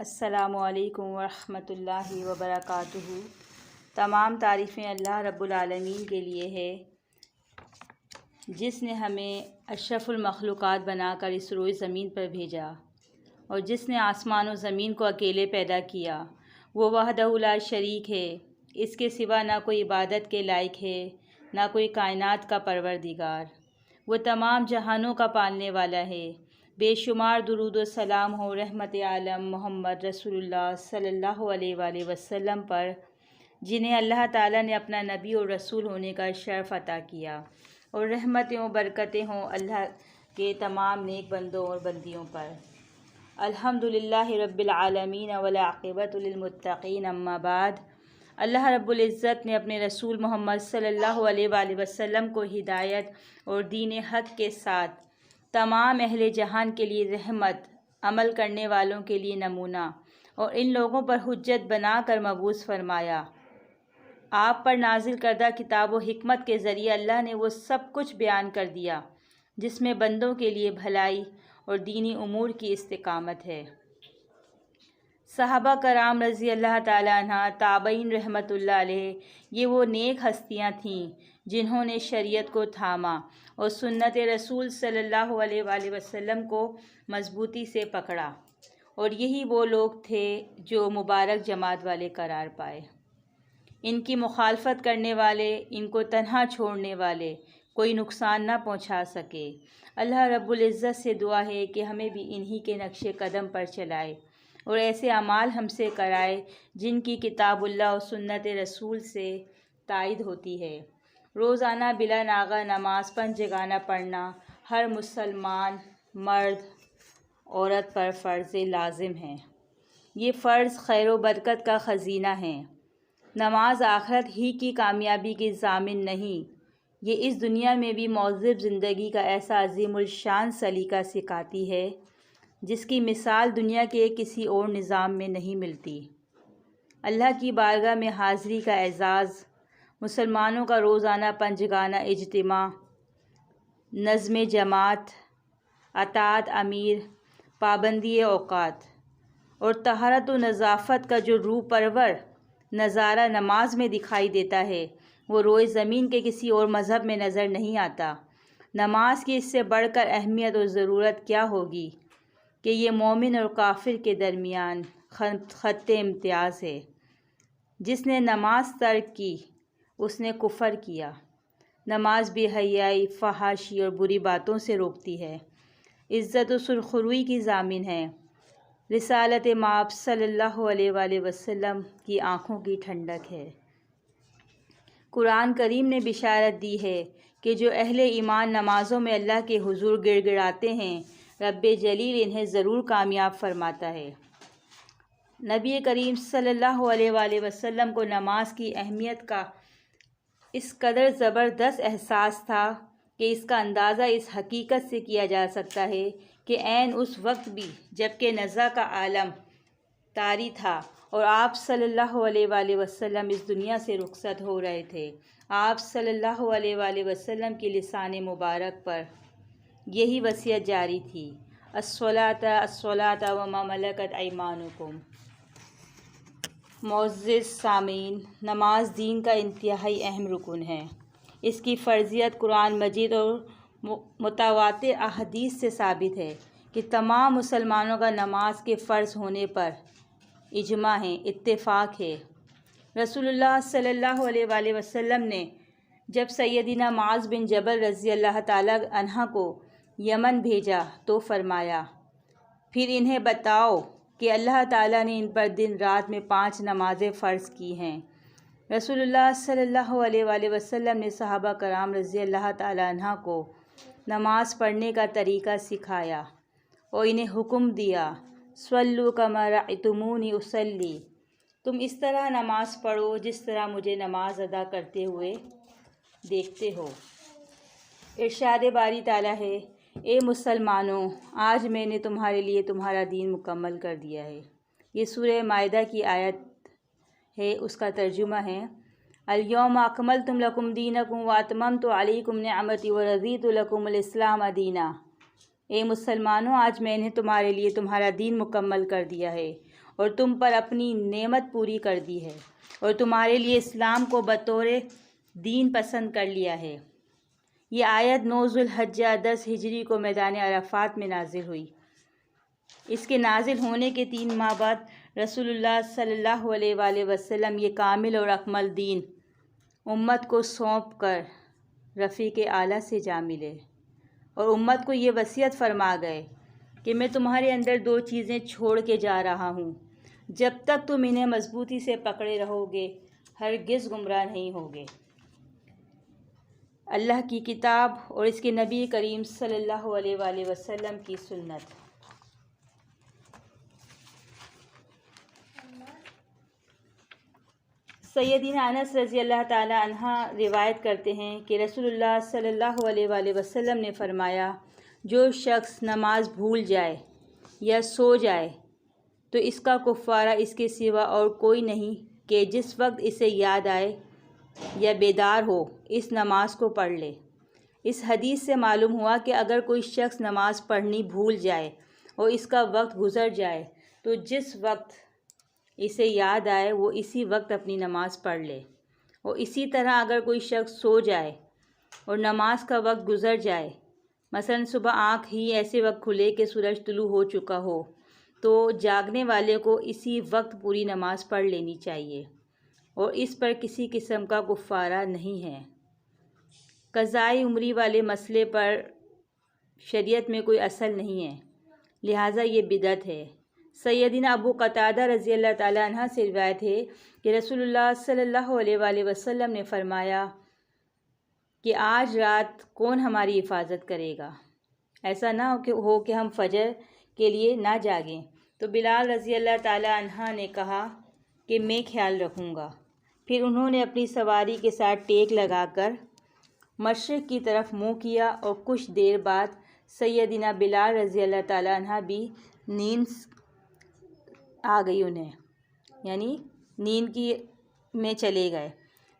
السلام علیکم ورحمۃ اللہ وبرکاتہ۔ تمام تعریفیں اللہ رب العالمین کے لیے ہے، جس نے ہمیں اشرف المخلوقات بنا کر اس روئے زمین پر بھیجا، اور جس نے آسمان و زمین کو اکیلے پیدا کیا۔ وہ وحدہ لا شریک ہے، اس کے سوا نہ کوئی عبادت کے لائق ہے، نہ کوئی کائنات کا پروردگار۔ وہ تمام جہانوں کا پالنے والا ہے۔ بے شمار درود و سلام ہو رحمت عالم محمد رسول اللہ صلی اللہ علیہ وآلہ وسلم پر، جنہیں اللہ تعالیٰ نے اپنا نبی اور رسول ہونے کا شرف عطا کیا، اور رحمتیں و برکتیں ہوں اللہ کے تمام نیک بندوں اور بندیوں پر۔ الحمدللہ رب العالمین والعاقبۃ للمتقین، اما بعد۔ اللہ رب العزت نے اپنے رسول محمد صلی اللہ علیہ وآلہ وسلم کو ہدایت اور دین حق کے ساتھ تمام اہل جہان کے لیے رحمت، عمل کرنے والوں کے لیے نمونہ، اور ان لوگوں پر حجت بنا کر مبعوث فرمایا۔ آپ پر نازل کردہ کتاب و حکمت کے ذریعے اللہ نے وہ سب کچھ بیان کر دیا جس میں بندوں کے لیے بھلائی اور دینی امور کی استقامت ہے۔ صحابہ کرام رضی اللہ تعالیٰ عنہ، تابعین رحمۃ اللہ علیہ، یہ وہ نیک ہستیاں تھیں جنہوں نے شریعت کو تھاما اور سنت رسول صلی اللہ علیہ وآلہ وسلم کو مضبوطی سے پکڑا، اور یہی وہ لوگ تھے جو مبارک جماعت والے قرار پائے۔ ان کی مخالفت کرنے والے، ان کو تنہا چھوڑنے والے کوئی نقصان نہ پہنچا سکے۔ اللہ رب العزت سے دعا ہے کہ ہمیں بھی انہی کے نقش قدم پر چلائے، اور ایسے اعمال ہم سے کرائے جن کی کتاب اللہ و سنت رسول سے تائید ہوتی ہے۔ روزانہ بلا ناغہ نماز 5 جگانہ پڑھنا ہر مسلمان مرد عورت پر فرض لازم ہے۔ یہ فرض خیر و برکت کا خزینہ ہے۔ نماز آخرت ہی کی کامیابی کی ضامن نہیں، یہ اس دنیا میں بھی معذب زندگی کا ایسا عظیم الشان سلیقہ سکھاتی ہے جس کی مثال دنیا کے کسی اور نظام میں نہیں ملتی۔ اللہ کی بارگاہ میں حاضری کا اعزاز، مسلمانوں کا روزانہ 5 جگانہ اجتماع، نظم جماعت، اطاعت امیر، پابندی اوقات، اور طہارت و نظافت کا جو روح پرور نظارہ نماز میں دکھائی دیتا ہے، وہ روئے زمین کے کسی اور مذہب میں نظر نہیں آتا۔ نماز کی اس سے بڑھ کر اہمیت اور ضرورت کیا ہوگی کہ یہ مومن اور کافر کے درمیان خط امتیاز ہے۔ جس نے نماز ترک کی اس نے کفر کیا۔ نماز بے حیائی، فحاشی اور بری باتوں سے روکتی ہے، عزت و سرخروئی کی ضامن ہے، رسالت مآب صلی اللہ علیہ وآلہ وسلم کی آنکھوں کی ٹھنڈک ہے۔ قرآن کریم نے بشارت دی ہے کہ جو اہل ایمان نمازوں میں اللہ کے حضور گڑ گڑاتے ہیں، رب جلیل انہیں ضرور کامیاب فرماتا ہے۔ نبی کریم صلی اللہ علیہ وآلہ وسلم کو نماز کی اہمیت کا اس قدر زبردست احساس تھا کہ اس کا اندازہ اس حقیقت سے کیا جا سکتا ہے کہ عین اس وقت بھی جب کہ نزا کا عالم طاری تھا اور آپ صلی اللہ علیہ وآلہ وسلم اس دنیا سے رخصت ہو رہے تھے، آپ صلی اللہ علیہ وآلہ وسلم کی لسان مبارک پر یہی وصیت جاری تھی: الصلاۃ الصلاۃ وما ملکت ایمانکم۔ معزز سامعین، نماز دین کا انتہائی اہم رکن ہے۔ اس کی فرضیت قرآن مجید اور متواتر احادیث سے ثابت ہے کہ تمام مسلمانوں کا نماز کے فرض ہونے پر اجماع ہے، اتفاق ہے۔ رسول اللہ صلی اللہ علیہ وآلہ وسلم نے جب سیدنا معاذ بن جبل رضی اللہ تعالیٰ عنہ کو یمن بھیجا تو فرمایا: پھر انہیں بتاؤ کہ اللہ تعالیٰ نے ان پر دن رات میں 5 نمازیں فرض کی ہیں۔ رسول اللہ صلی اللہ علیہ وآلہ وسلم نے صحابہ کرام رضی اللہ تعالیٰ عنہ کو نماز پڑھنے کا طریقہ سکھایا اور انہیں حکم دیا: صلوا کما رأیتمونی اصلی، تم اس طرح نماز پڑھو جس طرح مجھے نماز ادا کرتے ہوئے دیکھتے ہو۔ ارشاد باری تعالیٰ ہے: اے مسلمانوں، آج میں نے تمہارے لیے تمہارا دین مکمل کر دیا ہے۔ یہ سورہ مائدہ کی آیت ہے، اس کا ترجمہ ہے: الیوم اکملت لکم دینکم واتممت علیکم نعمتی ورضیت لکم الاسلام دینا۔ اے مسلمانوں، آج میں نے تمہارے لیے تمہارا دین مکمل کر دیا ہے اور تم پر اپنی نعمت پوری کر دی ہے اور تمہارے لیے اسلام کو بطور دین پسند کر لیا ہے۔ یہ آیت 9 ذوالحجہ 10 ہجری کو میدان عرفات میں نازل ہوئی۔ اس کے نازل ہونے کے 3 ماہ بعد رسول اللہ صلی اللہ علیہ وآلہ وسلم یہ کامل اور اکمل دین امت کو سونپ کر رفیق اعلیٰ سے جا ملے اور امت کو یہ وصیت فرما گئے کہ میں تمہارے اندر 2 چیزیں چھوڑ کے جا رہا ہوں، جب تک تم انہیں مضبوطی سے پکڑے رہو گے ہرگز گمراہ نہیں ہوگے۔ اللہ کی کتاب اور اس کے نبی کریم صلی اللہ علیہ وآلہ وسلم کی سنت۔ سیدنا انس رضی اللہ تعالی عنہ روایت کرتے ہیں کہ رسول اللہ صلی اللہ علیہ وآلہ وسلم نے فرمایا، جو شخص نماز بھول جائے یا سو جائے تو اس کا کفارہ اس کے سوا اور کوئی نہیں کہ جس وقت اسے یاد آئے یا بیدار ہو اس نماز کو پڑھ لے۔ اس حدیث سے معلوم ہوا کہ اگر کوئی شخص نماز پڑھنی بھول جائے اور اس کا وقت گزر جائے تو جس وقت اسے یاد آئے وہ اسی وقت اپنی نماز پڑھ لے، اور اسی طرح اگر کوئی شخص سو جائے اور نماز کا وقت گزر جائے، مثلا صبح آنکھ ہی ایسے وقت کھلے کہ سورج طلوع ہو چکا ہو، تو جاگنے والے کو اسی وقت پوری نماز پڑھ لینی چاہیے اور اس پر کسی قسم کا کفارہ نہیں ہے۔ قضائے عمری والے مسئلے پر شریعت میں کوئی اصل نہیں ہے، لہٰذا یہ بدعت ہے۔ سیدنا ابو قتادہ رضی اللہ تعالیٰ عنہ سے روایت ہے کہ رسول اللہ صلی اللہ علیہ وآلہ وسلم نے فرمایا کہ آج رات کون ہماری حفاظت کرے گا؟ ایسا نہ ہو کہ ہم فجر کے لیے نہ جاگیں۔ تو بلال رضی اللہ تعالیٰ عنہ نے کہا کہ میں خیال رکھوں گا۔ پھر انہوں نے اپنی سواری کے ساتھ ٹیک لگا کر مشرق کی طرف منہ کیا اور کچھ دیر بعد سیدنا بلال رضی اللہ تعالیٰ عنہ بھی نیند آ گئی انہیں، یعنی نیند میں چلے گئے۔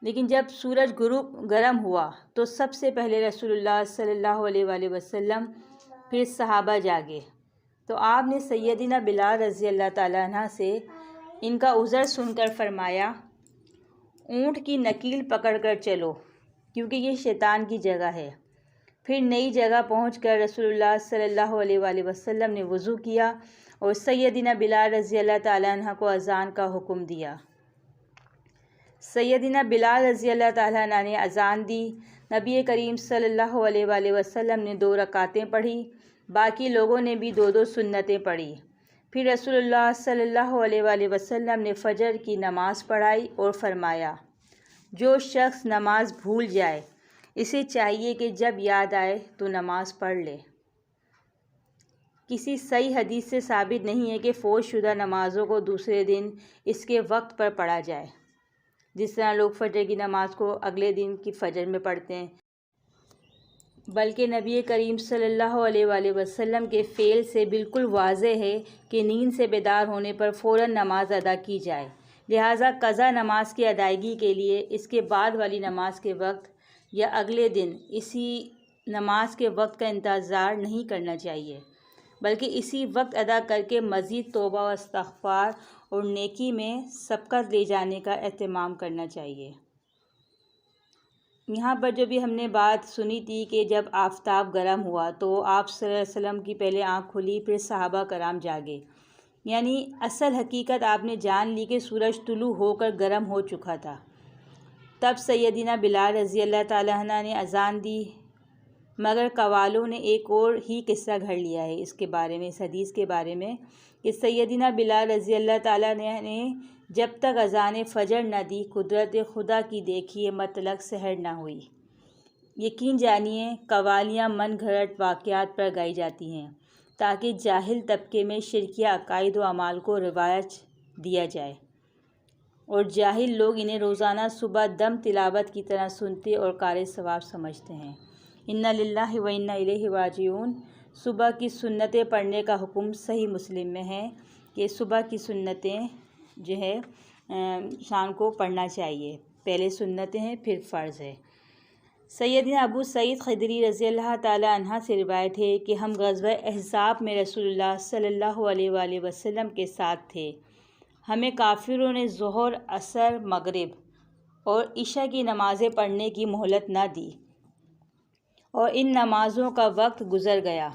لیکن جب سورج گرم ہوا تو سب سے پہلے رسول اللہ صلی اللہ علیہ وآلہ وسلم پھر صحابہ جاگے، تو آپ نے سیدنا بلال رضی اللہ تعالیٰ عنہ سے ان کا عذر سن کر فرمایا، اونٹ کی نکیل پکڑ کر چلو کیونکہ یہ شیطان کی جگہ ہے۔ پھر نئی جگہ پہنچ کر رسول اللہ صلی اللہ علیہ وآلہ وسلم نے وضو کیا اور سیدنا بلال رضی اللہ تعالیٰ عنہ کو اذان کا حکم دیا۔ سیدنا بلال رضی اللہ تعالیٰ عنہ نے اذان دی، نبی کریم صلی اللہ علیہ وآلہ وسلم نے 2 رکعتیں پڑھی، باقی لوگوں نے بھی 2 سنتیں پڑھی۔ پھر رسول اللہ صلی اللہ علیہ وآلہ وسلم نے فجر کی نماز پڑھائی اور فرمایا، جو شخص نماز بھول جائے اسے چاہیے کہ جب یاد آئے تو نماز پڑھ لے۔ کسی صحیح حدیث سے ثابت نہیں ہے کہ فوت شدہ نمازوں کو دوسرے دن اس کے وقت پر پڑھا جائے، جس طرح لوگ فجر کی نماز کو اگلے دن کی فجر میں پڑھتے ہیں، بلکہ نبی کریم صلی اللہ علیہ وآلہ وسلم کے فعل سے بالکل واضح ہے کہ نیند سے بیدار ہونے پر فوراً نماز ادا کی جائے، لہٰذا قضا نماز کی ادائیگی کے لیے اس کے بعد والی نماز کے وقت یا اگلے دن اسی نماز کے وقت کا انتظار نہیں کرنا چاہیے، بلکہ اسی وقت ادا کر کے مزید توبہ و استغفار اور نیکی میں سبقت لے جانے کا اہتمام کرنا چاہیے۔ یہاں پر جو بھی ہم نے بات سنی تھی کہ جب آفتاب گرم ہوا تو آپ صلی اللہ علیہ وسلم کی پہلے آنکھ کھلی، پھر صحابہ کرام جاگے، یعنی اصل حقیقت آپ نے جان لی کہ سورج طلوع ہو کر گرم ہو چکا تھا۔ تب سیدنا بلال رضی اللہ تعالیٰ عنہ نے اذان دی، مگر قوالوں نے ایک اور ہی قصہ گھڑ لیا ہے اس کے بارے میں، اس حدیث کے بارے میں، کہ سیدنا بلال رضی اللہ تعالیٰ نے جب تک اذان فجر نہ دی قدرت خدا کی دیکھیے مطلق سحر نہ ہوئی۔ یقین جانیے قوالیاں من گھڑت واقعات پر گائی جاتی ہیں تاکہ جاہل طبقے میں شرکیہ عقائد و اعمال کو رواج دیا جائے، اور جاہل لوگ انہیں روزانہ صبح دم تلاوت کی طرح سنتے اور قارئ ثواب سمجھتے ہیں۔ انا للہ و انا الیہ راجعون۔ صبح کی سنتیں پڑھنے کا حکم صحیح مسلم میں ہے کہ صبح کی سنتیں جو ہے شام کو پڑھنا چاہیے، پہلے سنتیں ہیں پھر فرض ہے۔ سیدنا ابو سعید خدری رضی اللہ تعالیٰ عنہ سے روایت ہے کہ ہم غزوہ احزاب میں رسول اللہ صلی اللہ علیہ وآلہ وسلم کے ساتھ تھے۔ ہمیں کافروں نے ظہر، عصر، مغرب اور عشاء کی نمازیں پڑھنے کی مہلت نہ دی اور ان نمازوں کا وقت گزر گیا۔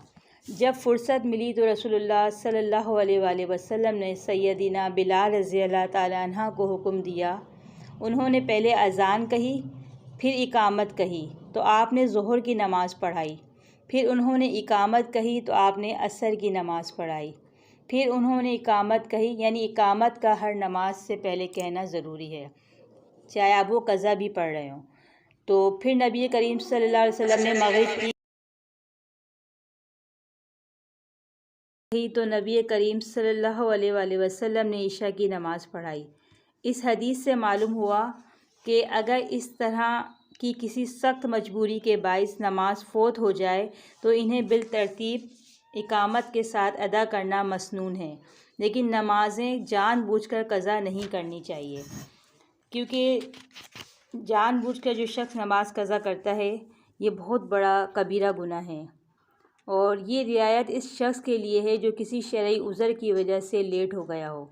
جب فرصت ملی تو رسول اللہ صلی اللہ علیہ وآلہ وسلم نے سیدنا بلال رضی اللہ تعالیٰ عنہ کو حکم دیا۔ انہوں نے پہلے اذان کہی، پھر اقامت کہی تو آپ نے ظہر کی نماز پڑھائی، پھر انہوں نے اقامت کہی تو آپ نے عصر کی نماز پڑھائی، پھر انہوں نے اقامت کہی، یعنی اقامت کا ہر نماز سے پہلے کہنا ضروری ہے، چاہے آپ وہ قضا بھی پڑھ رہے ہوں۔ تو پھر نبی کریم صلی اللہ علیہ وسلم نے مغرب کی تو نبی کریم صلی اللہ علیہ وآلہ وسلم نے عشاء کی نماز پڑھائی۔ اس حدیث سے معلوم ہوا کہ اگر اس طرح کی کسی سخت مجبوری کے باعث نماز فوت ہو جائے تو انہیں بالترتیب اقامت کے ساتھ ادا کرنا مسنون ہے، لیکن نمازیں جان بوجھ کر قضا نہیں کرنی چاہیے، کیونکہ جان بوجھ کر جو شخص نماز قضا کرتا ہے یہ بہت بڑا کبیرہ گناہ ہے، اور یہ رعایت اس شخص کے لیے ہے جو کسی شرعی عذر کی وجہ سے لیٹ ہو گیا ہو۔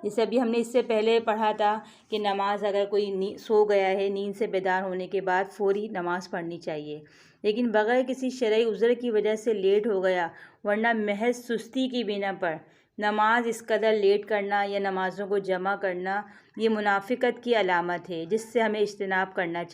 جیسے ابھی ہم نے اس سے پہلے پڑھا تھا کہ نماز اگر کوئی سو گیا ہے، نیند سے بیدار ہونے کے بعد فوری نماز پڑھنی چاہیے، لیکن بغیر کسی شرعی عذر کی وجہ سے لیٹ ہو گیا، ورنہ محض سستی کی بنا پر نماز اس قدر لیٹ کرنا یا نمازوں کو جمع کرنا یہ منافقت کی علامت ہے، جس سے ہمیں اجتناب کرنا چاہیے۔